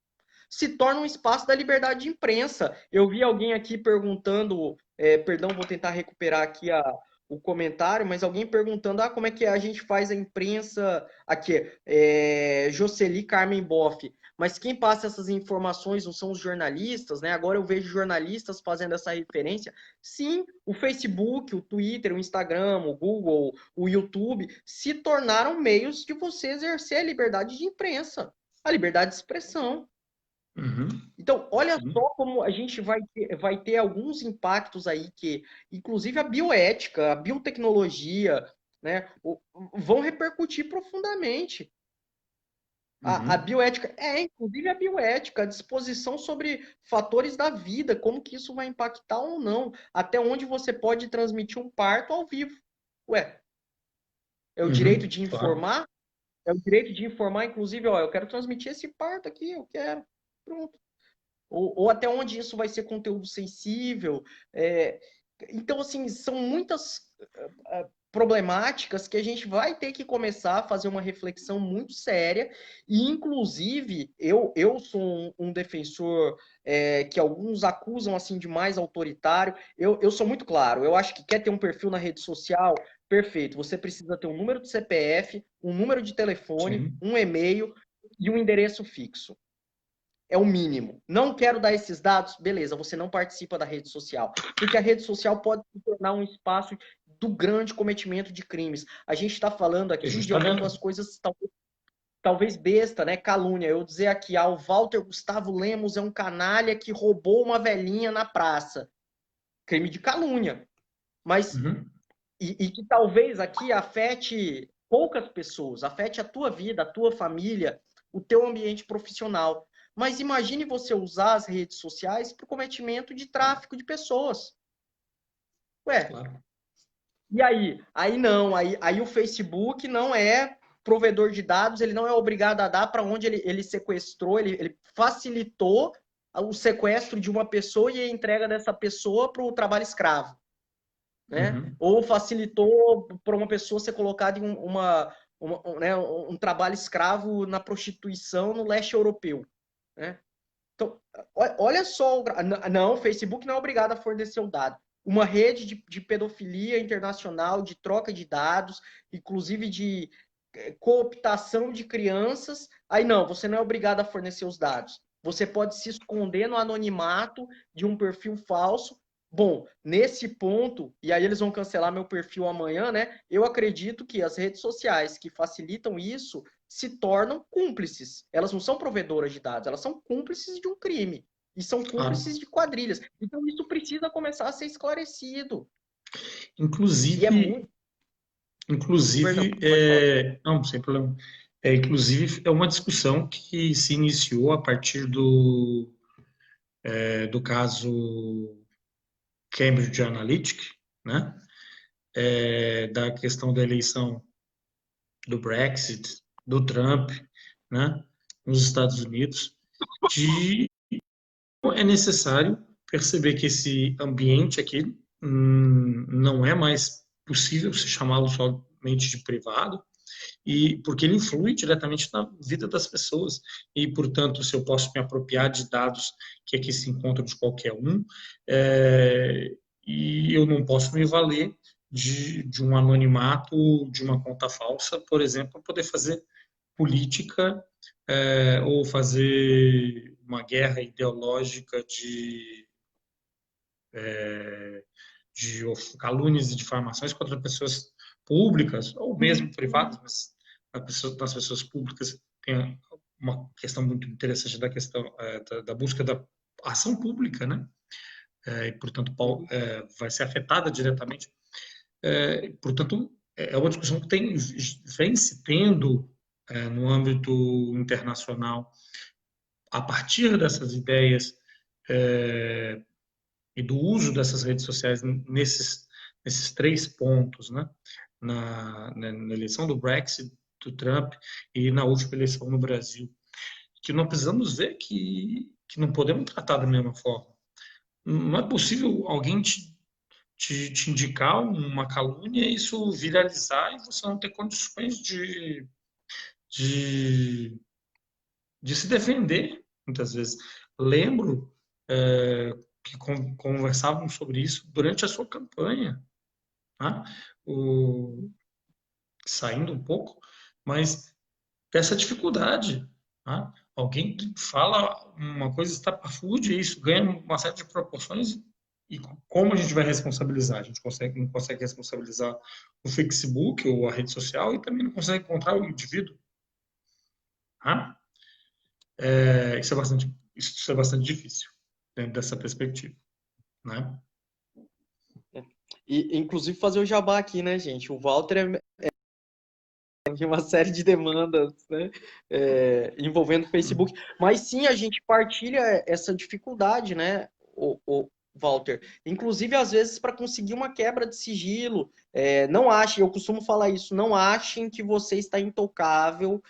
se torna um espaço da liberdade de imprensa. Eu vi alguém aqui perguntando, perdão, vou tentar recuperar aqui o comentário, mas alguém perguntando, como é que a gente faz a imprensa aqui, Jocely Carmen Boff, mas quem passa essas informações não são os jornalistas, né? Agora eu vejo jornalistas fazendo essa referência. Sim, o Facebook, o Twitter, o Instagram, o Google, o YouTube se tornaram meios de você exercer a liberdade de imprensa, a liberdade de expressão. Uhum. Então, olha Sim. só como a gente vai ter alguns impactos aí que, inclusive a bioética, a biotecnologia, né, vão repercutir profundamente. A Uhum. bioética, inclusive a bioética, a disposição sobre fatores da vida, como que isso vai impactar ou não, até onde você pode transmitir um parto ao vivo. Ué, é o direito Uhum. de Claro. informar? É o direito de informar, inclusive, ó, eu quero transmitir esse parto aqui, eu quero. Pronto. Ou até onde isso vai ser conteúdo sensível. É, então, assim, são muitas problemáticas que a gente vai ter que começar a fazer uma reflexão muito séria. E, inclusive, eu sou um defensor que alguns acusam assim de mais autoritário. Eu sou muito claro. Eu acho que quer ter um perfil na rede social, perfeito. Você precisa ter um número de CPF, um número de telefone, Sim. um e-mail e um endereço fixo. É o mínimo. Não quero dar esses dados, beleza, você não participa da rede social. Porque a rede social pode se tornar um espaço do grande cometimento de crimes. A gente está falando É aqui de justamente. algumas coisas talvez besta, né? Calúnia. Eu dizer aqui, o Walter Gustavo Lemos é um canalha que roubou uma velhinha na praça. Crime de calúnia. Mas, Uhum. e que talvez aqui afete poucas pessoas, afete a tua vida, a tua família, o teu ambiente profissional. Mas imagine você usar as redes sociais para o cometimento de tráfico de pessoas. Ué, Claro. e aí? Aí não, aí o Facebook não é provedor de dados, ele não é obrigado a dar para onde ele sequestrou, ele facilitou o sequestro de uma pessoa e a entrega dessa pessoa para o trabalho escravo, né? Uhum. Ou facilitou para uma pessoa ser colocada em né, um trabalho escravo na prostituição no leste europeu, né? Então, olha só, não, o Facebook não é obrigado a fornecer o dado. Uma rede de pedofilia internacional, de troca de dados, inclusive de cooptação de crianças. Aí não, você não é obrigado a fornecer os dados. Você pode se esconder no anonimato de um perfil falso. Bom, nesse ponto, e aí eles vão cancelar meu perfil amanhã, né? Eu acredito que as redes sociais que facilitam isso se tornam cúmplices. Elas não são provedoras de dados, elas são cúmplices de um crime. E são Claro. cúmplices de quadrilhas. Então isso precisa começar a ser esclarecido. E é Inclusive, muito. Perdão, inclusive, pode falar. não, sem problema. Inclusive, é uma discussão que se iniciou a partir do caso Cambridge Analytica, né? Da questão da eleição do Brexit, do Trump, né? Nos Estados Unidos, de é necessário perceber que esse ambiente aqui não é mais possível se chamá-lo somente de privado, e porque ele influi diretamente na vida das pessoas. E, portanto, se eu posso me apropriar de dados que aqui se encontram de qualquer um, é, e eu não posso me valer de um anonimato, de uma conta falsa, por exemplo, para poder fazer política ou fazer uma guerra ideológica de calúnias e difamações contra pessoas públicas, ou mesmo privadas, mas nas pessoas públicas tem uma questão muito interessante da questão da busca da ação pública, né? E, portanto, vai ser afetada diretamente. Portanto, é uma discussão que vem se tendo no âmbito internacional a partir dessas ideias e do uso dessas redes sociais nesses 3 pontos, né? Na eleição do Brexit, do Trump e na última eleição no Brasil, que nós precisamos ver que não podemos tratar da mesma forma. Não é possível alguém te indicar uma calúnia e isso viralizar e você não ter condições de, de se defender, muitas vezes. Lembro que conversávamos sobre isso durante a sua campanha, tá? Saindo um pouco, mas dessa dificuldade. Tá? Alguém que fala uma coisa estapafúrdia e isso ganha uma série de proporções. E como a gente vai responsabilizar? A gente não consegue responsabilizar o Facebook ou a rede social e também não consegue encontrar o indivíduo. Tá? Isso é bastante difícil dentro dessa perspectiva. Né? E, inclusive, fazer o jabá aqui, né, gente? O Walter tem uma série de demandas, né, envolvendo o Facebook. Mas sim, a gente partilha essa dificuldade, né, o Walter. Inclusive, às vezes, para conseguir uma quebra de sigilo. Não achem, eu costumo falar isso, não achem que você está intocável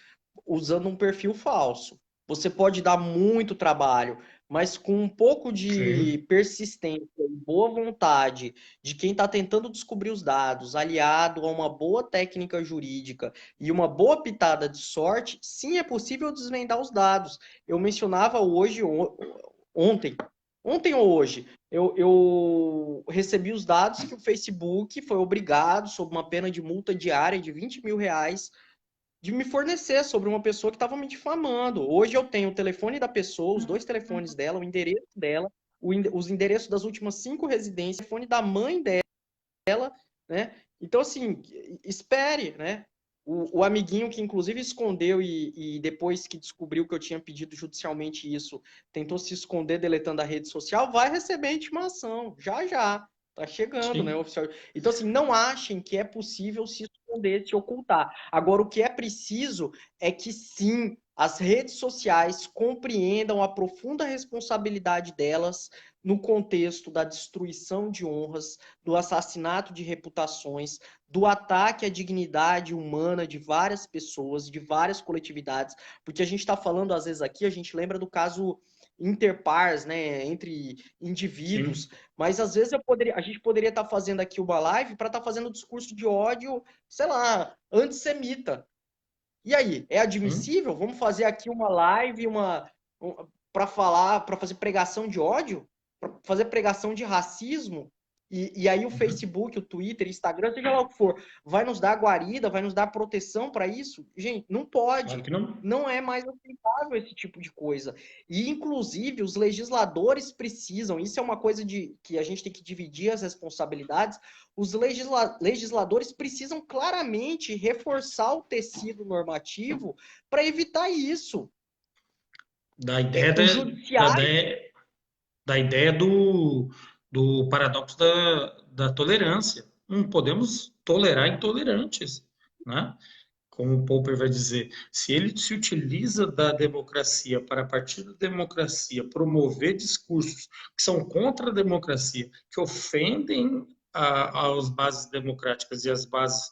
usando um perfil falso. Você pode dar muito trabalho, mas com um pouco de Sim. persistência e boa vontade de quem está tentando descobrir os dados, aliado a uma boa técnica jurídica e uma boa pitada de sorte, sim, é possível desvendar os dados. Eu mencionava ontem ou hoje, eu recebi os dados que o Facebook foi obrigado, sob uma pena de multa diária de R$ 20.000, de me fornecer sobre uma pessoa que estava me difamando. Hoje eu tenho o telefone da pessoa, os 2 telefones dela, o endereço dela, os endereços das últimas 5 residências, o telefone da mãe dela, né? Então, assim, espere, né? O amiguinho que, inclusive, escondeu e depois que descobriu que eu tinha pedido judicialmente isso, tentou se esconder deletando a rede social, vai receber intimação, já já. Tá chegando, né, Sim. oficial. Então, assim, não achem que é possível se esconder, se ocultar. Agora, o que é preciso é que, sim, as redes sociais compreendam a profunda responsabilidade delas no contexto da destruição de honras, do assassinato de reputações, do ataque à dignidade humana de várias pessoas, de várias coletividades, porque a gente está falando, às vezes, aqui, a gente lembra do caso interpares, né, entre indivíduos, Sim. mas às vezes a gente poderia estar fazendo aqui uma live para estar fazendo um discurso de ódio, sei lá, antissemita. E aí, é Sim. admissível? Vamos fazer aqui uma live, para falar, para fazer pregação de ódio, para fazer pregação de racismo? E aí o Uhum. Facebook, o Twitter, o Instagram, seja lá o que for, vai nos dar guarida, vai nos dar proteção para isso? Gente, não Claro pode. que não. Não é mais aceitável esse tipo de coisa. E, inclusive, os legisladores precisam, isso é uma coisa que a gente tem que dividir as responsabilidades, os legisladores precisam claramente reforçar o tecido normativo para evitar isso. Da ideia O da, judiciário. da, da ideia do paradoxo da tolerância. Não podemos tolerar intolerantes, né? Como o Popper vai dizer, se ele se utiliza da democracia para, a partir da democracia, promover discursos que são contra a democracia, que ofendem as bases democráticas e as bases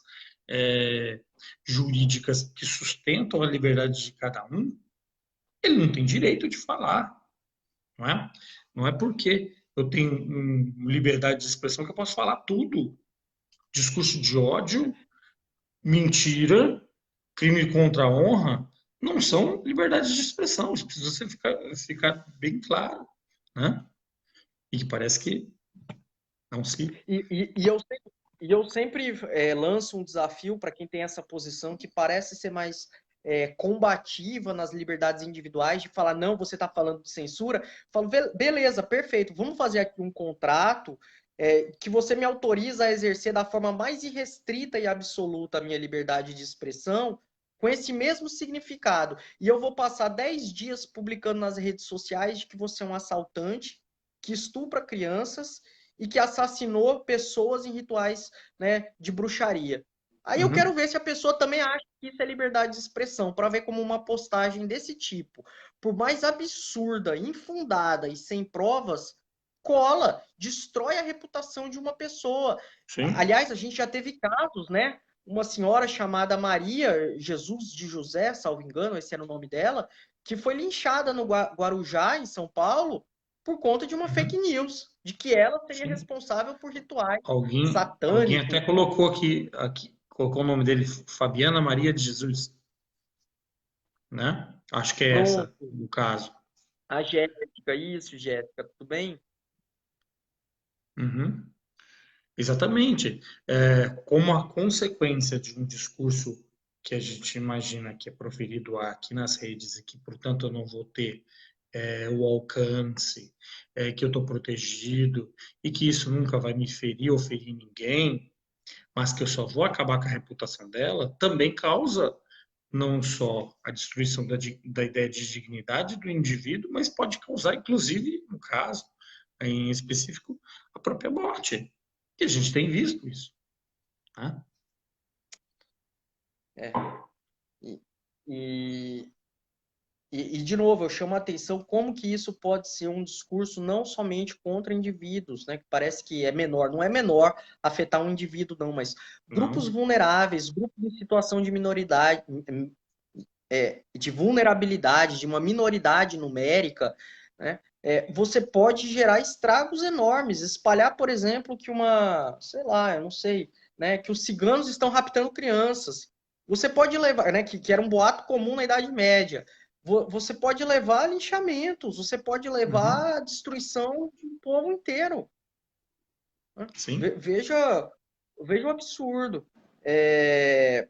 é, jurídicas que sustentam a liberdade de cada um, ele não tem direito de falar, não é? Não é porque eu tenho liberdade de expressão que eu posso falar tudo. Discurso de ódio, mentira, crime contra a honra, não são liberdades de expressão. Isso precisa ficar bem claro, né? E que parece que não se... E eu sempre lanço um desafio para quem tem essa posição que parece ser mais combativa nas liberdades individuais, de falar, não, você está falando de censura. Falo, beleza, perfeito, vamos fazer aqui um contrato que você me autoriza a exercer da forma mais irrestrita e absoluta a minha liberdade de expressão, com esse mesmo significado. E eu vou passar 10 dias publicando nas redes sociais de que você é um assaltante, que estupra crianças e que assassinou pessoas em rituais, né, de bruxaria. Aí eu quero ver se a pessoa também acha que isso é liberdade de expressão, para ver como uma postagem desse tipo, por mais absurda, infundada e sem provas, cola, destrói a reputação de uma pessoa. Sim. Aliás, a gente já teve casos, né? Uma senhora chamada Maria Jesus de José, salvo engano, esse era o nome dela, que foi linchada no Guarujá, em São Paulo, por conta de uma fake news, de que ela seria Sim. responsável por rituais Alguém até satânicos. colocou aqui, colocou o nome dele, Fabiana Maria de Jesus, né? Acho que é essa Pronto. o caso. A Jéssica, isso, Jéssica, tudo bem? Uhum. Exatamente. Como a consequência de um discurso que a gente imagina que é proferido aqui nas redes e que, portanto, eu não vou ter o alcance, que eu estou protegido e que isso nunca vai me ferir ou ferir ninguém, mas que eu só vou acabar com a reputação dela, também causa não só a destruição da ideia de dignidade do indivíduo, mas pode causar, inclusive, no caso em específico, a própria morte. E a gente tem visto isso. Né? É. E, e, de novo, eu chamo a atenção como que isso pode ser um discurso não somente contra indivíduos, né? Que parece que é menor. Não é menor afetar um indivíduo, não, mas grupos Não. vulneráveis, grupos em situação de minoridade, de vulnerabilidade, de uma minoridade numérica, né? Você pode gerar estragos enormes, espalhar, por exemplo, que sei lá, eu não sei, né, que os ciganos estão raptando crianças. Você pode levar, né, que era um boato comum na Idade Média. Você pode levar a linchamentos, você pode Uhum. levar a destruição de um povo inteiro. Né? Sim. Veja o absurdo. É,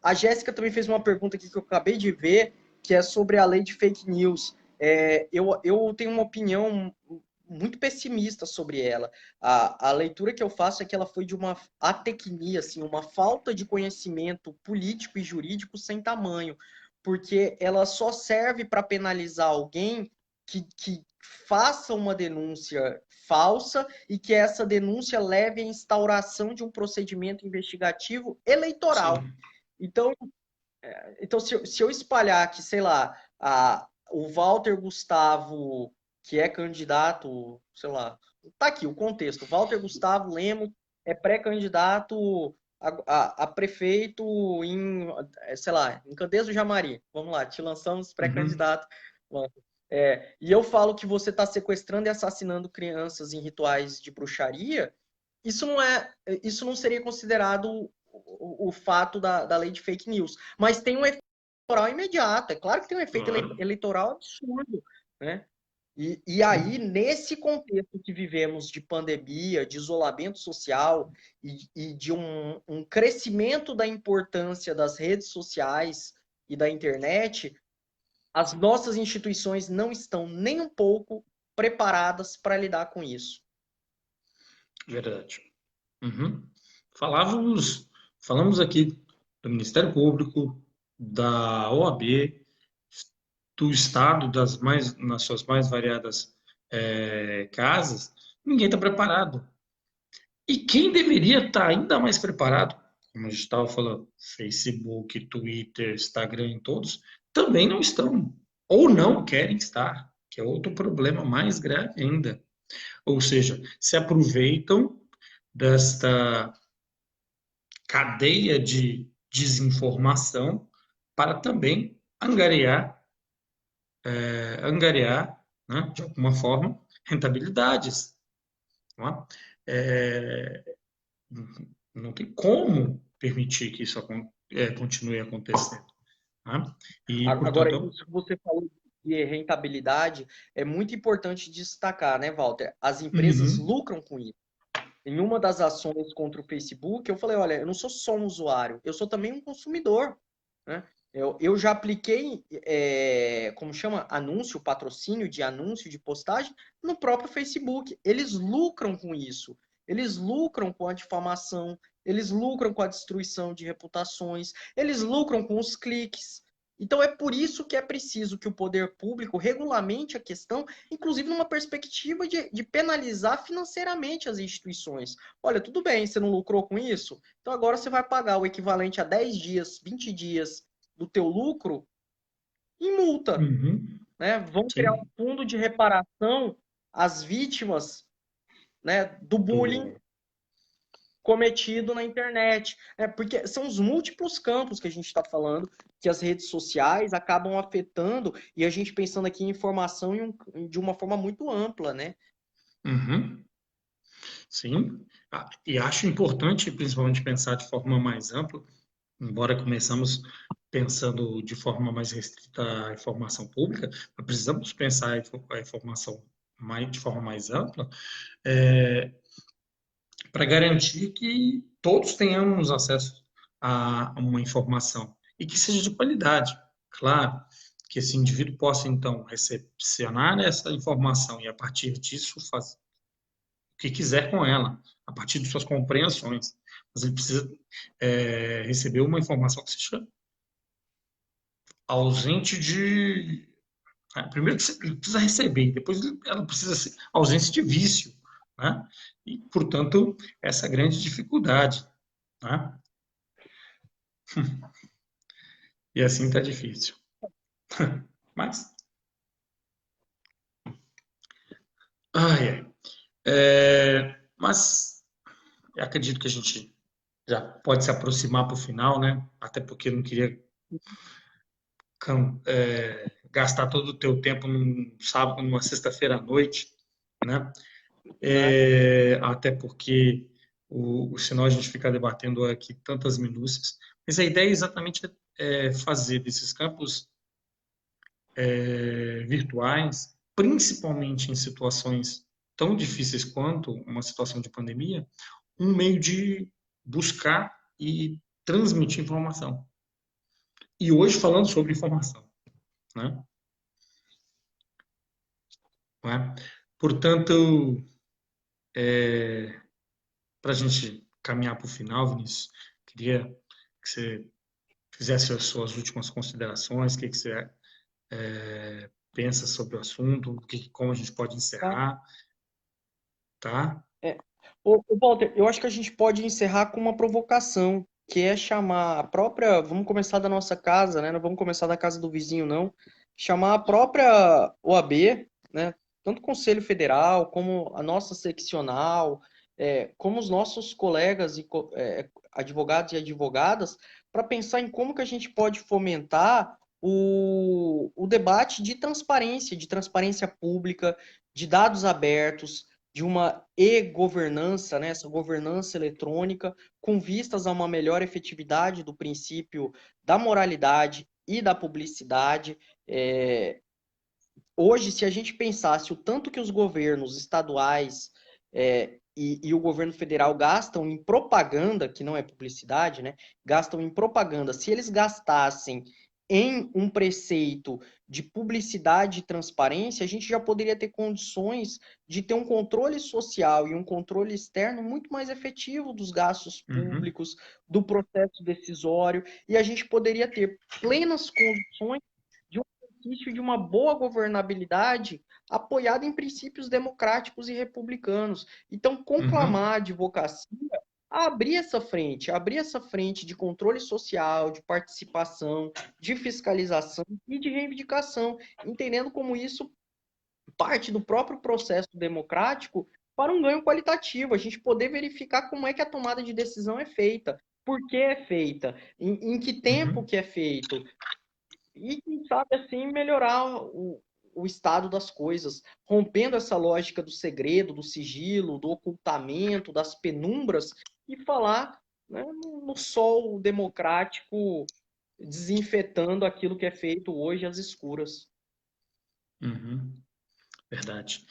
A Jéssica também fez uma pergunta aqui que eu acabei de ver, que é sobre a lei de fake news. Eu tenho uma opinião muito pessimista sobre ela. A leitura que eu faço é que ela foi de uma atecnia, assim, uma falta de conhecimento político e jurídico sem tamanho, porque ela só serve para penalizar alguém que faça uma denúncia falsa e que essa denúncia leve à instauração de um procedimento investigativo eleitoral. Sim. Então, se eu espalhar que, sei lá, o Walter Gustavo, que é candidato, sei lá, tá aqui o contexto. Walter Gustavo Lemos é pré-candidato a prefeito em, sei lá, em Candeias do Jamari. Vamos lá, te lançamos Uhum. pré-candidato. E eu falo que você está sequestrando e assassinando crianças em rituais de bruxaria, isso não seria considerado o fato da lei de fake news. Mas tem um efeito eleitoral imediato. É claro que tem um efeito Claro. eleitoral absurdo, né? E aí, Sim. nesse contexto que vivemos de pandemia, de isolamento social e de um crescimento da importância das redes sociais e da internet, as nossas instituições não estão nem um pouco preparadas para lidar com isso. Verdade. Uhum. Falamos aqui do Ministério Público, da OAB, do Estado, nas suas mais variadas casas. Ninguém está preparado. E quem deveria estar ainda mais preparado, como a gente estava falando, Facebook, Twitter, Instagram, todos, também não estão. Ou não querem estar, que é outro problema mais grave ainda. Ou seja, se aproveitam desta cadeia de desinformação para também angariar, né, de alguma forma, rentabilidades. Não é? Não tem como permitir que isso continue acontecendo. Né? E, Agora, portanto, isso que você falou de rentabilidade é muito importante destacar, né, Walter? As empresas uhum, lucram com isso. Em uma das ações contra o Facebook, eu falei, olha, eu não sou só um usuário, eu sou também um consumidor, né? Eu já apliquei, como chama, anúncio, patrocínio de anúncio, de postagem, no próprio Facebook. Eles lucram com isso. Eles lucram com a difamação, eles lucram com a destruição de reputações, eles lucram com os cliques. Então é por isso que é preciso que o poder público regulamente a questão, inclusive numa perspectiva de penalizar financeiramente as instituições. Olha, tudo bem, você não lucrou com isso? Então agora você vai pagar o equivalente a 10 dias, 20 dias do teu lucro em multa. Uhum. Né? Vão criar um Sim. fundo de reparação às vítimas, né, do bullying Do... cometido na internet. Porque são os múltiplos campos que a gente está falando que as redes sociais acabam afetando e a gente pensando aqui em informação de uma forma muito ampla, né? Uhum. Sim. E acho importante, principalmente, pensar de forma mais ampla, embora começamos pensando de forma mais restrita a informação pública, mas precisamos pensar a informação de forma mais ampla, para garantir que todos tenhamos acesso a uma informação e que seja de qualidade. Claro, que esse indivíduo possa, então, recepcionar essa informação e, a partir disso, fazer o que quiser com ela, a partir de suas compreensões. Mas ele precisa receber uma informação que seja ausente de. Primeiro que ele precisa receber, depois ela precisa ser ausência de vício. Né? E, portanto, essa grande dificuldade. Né? E assim está difícil. Mas, ai, ai. Mas eu acredito que a gente já pode se aproximar para o final, né? Até porque eu não queria gastar todo o teu tempo num sábado, numa sexta-feira à noite, né? Exato. Até porque senão a gente fica debatendo aqui tantas minúcias. Mas a ideia é exatamente fazer desses campos virtuais, principalmente em situações tão difíceis quanto uma situação de pandemia, um meio de buscar e transmitir informação. E hoje falando sobre informação, né? Não é? Portanto, para a gente caminhar para o final, Vinícius, queria que você fizesse as suas últimas considerações, o que você pensa sobre o assunto, como a gente pode Tá? encerrar, tá? É. Walter, eu acho que a gente pode encerrar com uma provocação, que é chamar a própria. Vamos começar da nossa casa, né? Não vamos começar da casa do vizinho, não. Chamar a própria OAB, né? Tanto o Conselho Federal, como a nossa seccional, como os nossos colegas e advogados e advogadas, para pensar em como que a gente pode fomentar o debate de transparência pública, de dados abertos, de uma e-governança, né, essa governança eletrônica, com vistas a uma melhor efetividade do princípio da moralidade e da publicidade. Hoje, se a gente pensasse o tanto que os governos estaduais e o governo federal gastam em propaganda, que não é publicidade, né? Gastam em propaganda. Se eles gastassem em um preceito de publicidade e transparência, a gente já poderia ter condições de ter um controle social e um controle externo muito mais efetivo dos gastos Uhum, públicos, do processo decisório, e a gente poderia ter plenas condições de um exercício de uma boa governabilidade apoiada em princípios democráticos e republicanos. Então, uhum, conclamar a advocacia a abrir essa frente de controle social, de participação, de fiscalização e de reivindicação, entendendo como isso parte do próprio processo democrático para um ganho qualitativo, a gente poder verificar como é que a tomada de decisão é feita, por que é feita, em que tempo uhum, que é feito, e, quem sabe, assim, melhorar o estado das coisas, rompendo essa lógica do segredo, do sigilo, do ocultamento, das penumbras, e falar, né, no sol democrático, desinfetando aquilo que é feito hoje às escuras. uhum. Verdade.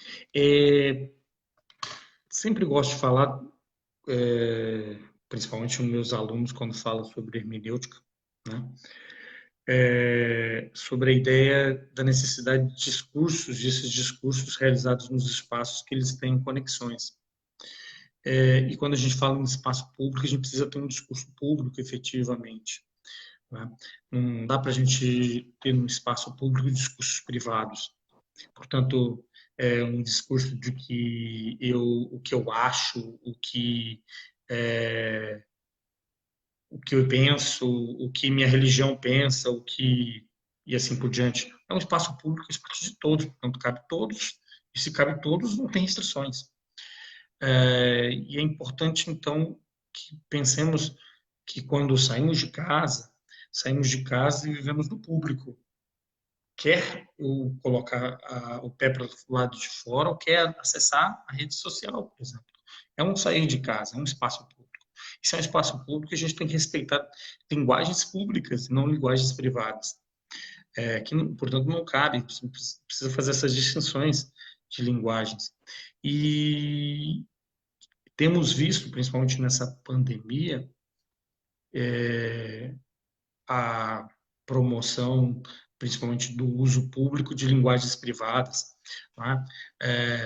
Sempre gosto de falar, principalmente com meus alunos, quando falo sobre hermenêutica, né? Sobre a ideia da necessidade de discursos, desses discursos realizados nos espaços que eles têm conexões. E quando a gente fala em espaço público, a gente precisa ter um discurso público, efetivamente, né? Não dá para a gente ter no espaço público discursos privados. Portanto, é um discurso de o que eu acho, é, o que eu penso, o que minha religião pensa, e assim por diante. É um espaço público, é um espaço de todos, portanto, cabe todos, e se cabe todos, não tem restrições. E é importante, então, que pensemos que quando saímos de casa e vivemos no público. Quer colocar o pé para o lado de fora ou quer acessar a rede social, por exemplo. É um sair de casa, é um espaço público. E se é um espaço público, a gente tem que respeitar linguagens públicas e não linguagens privadas. Portanto, não cabe, precisa fazer essas distinções de linguagens. E temos visto, principalmente nessa pandemia, a promoção, principalmente do uso público de linguagens privadas, né?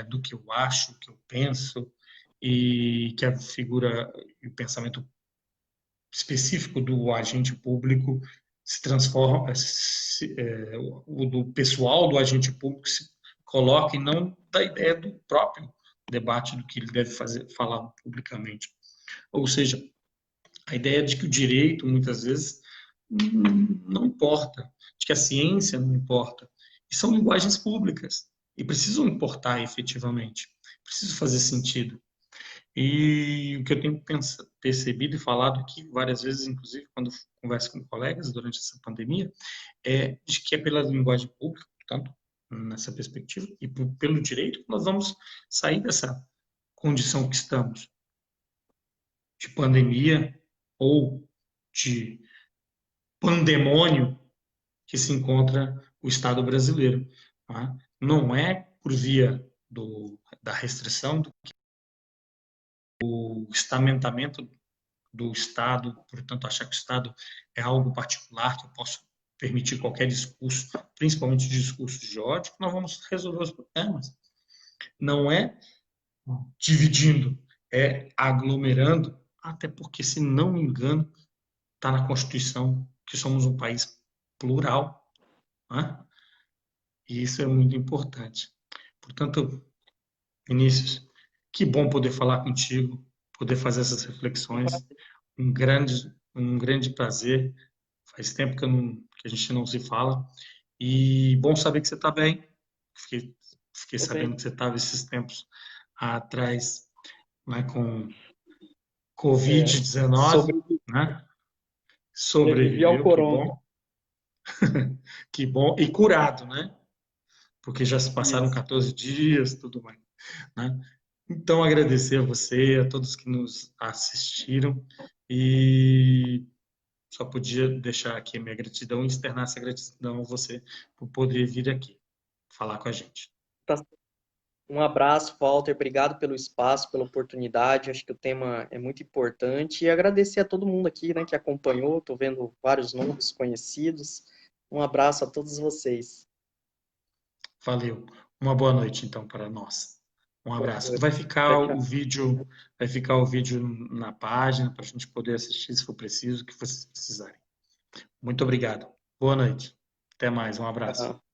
Do que eu acho, que eu penso, e que a figura e o pensamento específico do agente público se transforma, o do pessoal do agente público se coloca e não da ideia do próprio debate do que ele deve falar publicamente. Ou seja, a ideia de que o direito, muitas vezes, não importa, de que a ciência não importa. E são linguagens públicas e precisam importar efetivamente, precisam fazer sentido. E o que eu tenho percebido e falado aqui várias vezes, inclusive quando converso com colegas durante essa pandemia, é de que é pela linguagem pública, portanto, nessa perspectiva, e pelo direito, que nós vamos sair dessa condição que estamos, de pandemia ou de pandemônio que se encontra o Estado brasileiro. Tá? Não é por via da restrição, do estamentamento do Estado, portanto, achar que o Estado é algo particular, que eu posso permitir qualquer discurso, principalmente discurso de ódio, que nós vamos resolver os problemas. Não é dividindo, é aglomerando, até porque, se não me engano, está na Constituição que somos um país plural, né? E isso é muito importante. Portanto, Vinícius, que bom poder falar contigo, poder fazer essas reflexões. Um grande prazer. Faz tempo que a gente não se fala. E bom saber que você está bem. Fiquei Tô sabendo bem. que você estava esses tempos atrás, né, com É, Covid-19, sobrevivi né? ao Sobreviveu, que corona. bom, que bom. E curado, né? Porque já se passaram Isso. 14 dias, tudo mais, né? Então, agradecer a você, a todos que nos assistiram e só podia deixar aqui a minha gratidão e externar essa gratidão a você por poder vir aqui falar com a gente. Tá. Um abraço, Walter. Obrigado pelo espaço, pela oportunidade. Acho que o tema é muito importante. E agradecer a todo mundo aqui, né, que acompanhou. Estou vendo vários nomes conhecidos. Um abraço a todos vocês. Valeu. Uma boa noite, então, para nós. Um Boa abraço. noite. Tchau, tchau. Vai ficar o vídeo na página para a gente poder assistir se for preciso, o que vocês precisarem. Muito obrigado. Boa noite. Até mais. Um abraço. Tchau.